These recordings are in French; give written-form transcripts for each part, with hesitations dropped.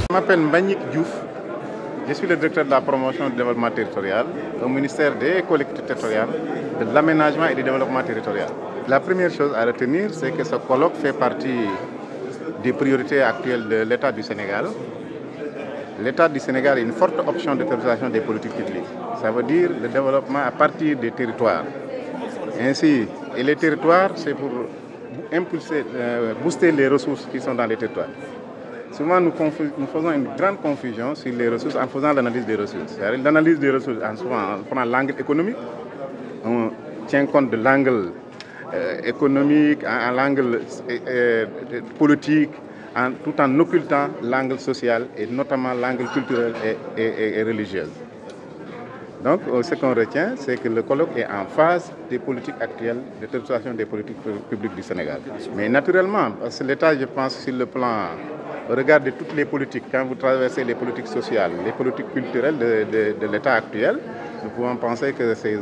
Je m'appelle Mbagnick Diouf, je suis le directeur de la promotion du développement territorial au ministère des collectivités territoriales, de l'aménagement et du développement territorial. La première chose à retenir, c'est que ce colloque fait partie des priorités actuelles de l'État du Sénégal. L'État du Sénégal a une forte option de priorisation des politiques publiques. Ça veut dire le développement à partir des territoires. Ainsi, et les territoires, c'est pour impulser, booster les ressources qui sont dans les territoires. Souvent, nous faisons une grande confusion sur les ressources en faisant l'analyse des ressources. L'analyse des ressources, souvent, on prend l'angle économique, on tient compte de l'angle économique, l'angle politique, tout en occultant l'angle social et notamment l'angle culturel et religieux. Donc, ce qu'on retient, c'est que le colloque est en phase des politiques actuelles de territorialisation des politiques publiques du Sénégal. Mais naturellement, parce que l'État, je pense, sur le plan, au regard de toutes les politiques, quand vous traversez les politiques sociales, les politiques culturelles de l'État actuel, nous pouvons penser que ces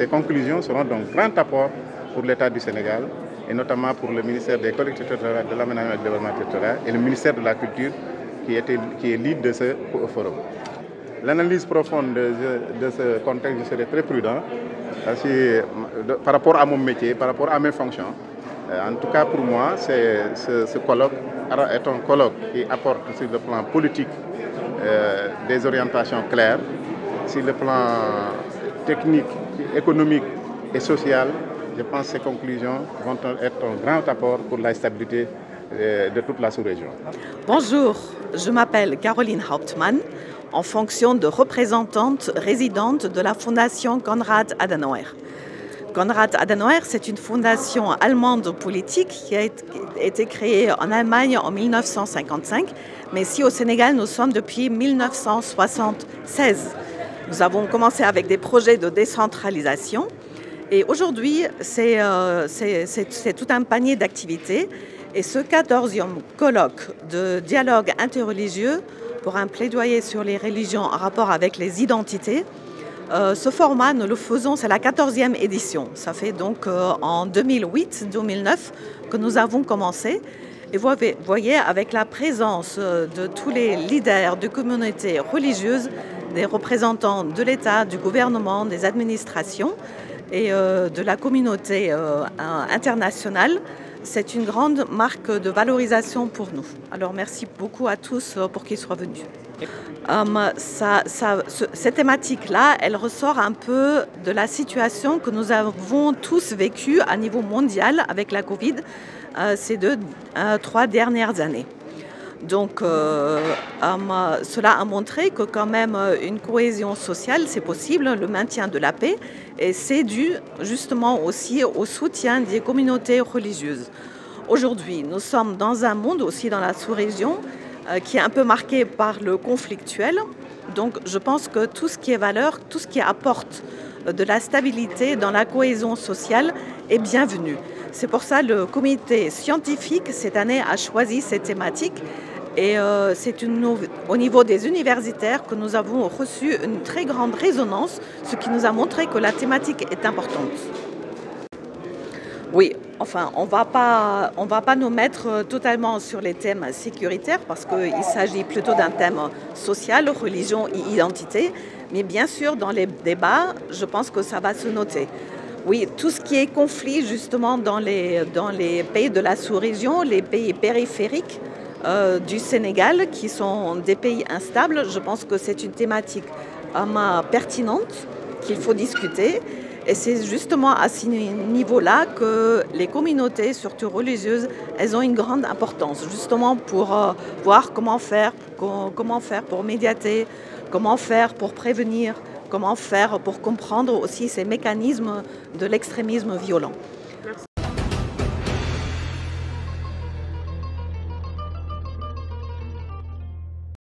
conclusions seront d'un grand apport pour l'État du Sénégal, et notamment pour le ministère des collectivités territoriales, de l'aménagement et du développement territorial, et le ministère de la Culture, qui est lead de ce forum. L'analyse profonde de ce contexte, je serai très prudent par rapport à mon métier, par rapport à mes fonctions. En tout cas, pour moi, ce colloque est un colloque qui apporte sur le plan politique des orientations claires, sur le plan technique, économique et social. Je pense que ces conclusions vont être un grand apport pour la stabilité de toute la sous-région. Bonjour, je m'appelle Caroline Hauptmann, en fonction de représentante résidente de la Fondation Konrad Adenauer. Konrad Adenauer, c'est une fondation allemande politique qui a été créée en Allemagne en 1955, mais ici au Sénégal, nous sommes depuis 1976. Nous avons commencé avec des projets de décentralisation et aujourd'hui, c'est tout un panier d'activités. Et ce 14e colloque de dialogue interreligieux pour un plaidoyer sur les religions en rapport avec les identités, ce format, nous le faisons, c'est la 14e édition. Ça fait donc en 2008-2009 que nous avons commencé. Et vous voyez, avec la présence de tous les leaders de communautés religieuses, des représentants de l'État, du gouvernement, des administrations et de la communauté internationale, c'est une grande marque de valorisation pour nous. Alors merci beaucoup à tous pour qu'ils soient venus. Cette thématique-là, elle ressort un peu de la situation que nous avons tous vécue à niveau mondial avec la Covid ces 3 dernières années. Donc cela a montré que quand même une cohésion sociale, c'est possible, le maintien de la paix, et c'est dû justement aussi au soutien des communautés religieuses. Aujourd'hui, nous sommes dans un monde aussi dans la sous-région qui est un peu marqué par le conflictuel. Donc je pense que tout ce qui est valeur, tout ce qui apporte de la stabilité dans la cohésion sociale est bienvenu. C'est pour ça que le comité scientifique cette année a choisi cette thématique. Et c'est au niveau des universitaires que nous avons reçu une très grande résonance, ce qui nous a montré que la thématique est importante. Oui, enfin, on va pas nous mettre totalement sur les thèmes sécuritaires parce qu'il s'agit plutôt d'un thème social, religion et identité. Mais bien sûr, dans les débats, je pense que ça va se noter. Oui, tout ce qui est conflit justement dans les pays de la sous-région, les pays périphériques, du Sénégal, qui sont des pays instables. Je pense que c'est une thématique pertinente qu'il faut discuter. Et c'est justement à ce niveau-là que les communautés, surtout religieuses, elles ont une grande importance, justement pour voir comment faire pour médiater, comment faire pour prévenir, comment faire pour comprendre aussi ces mécanismes de l'extrémisme violent.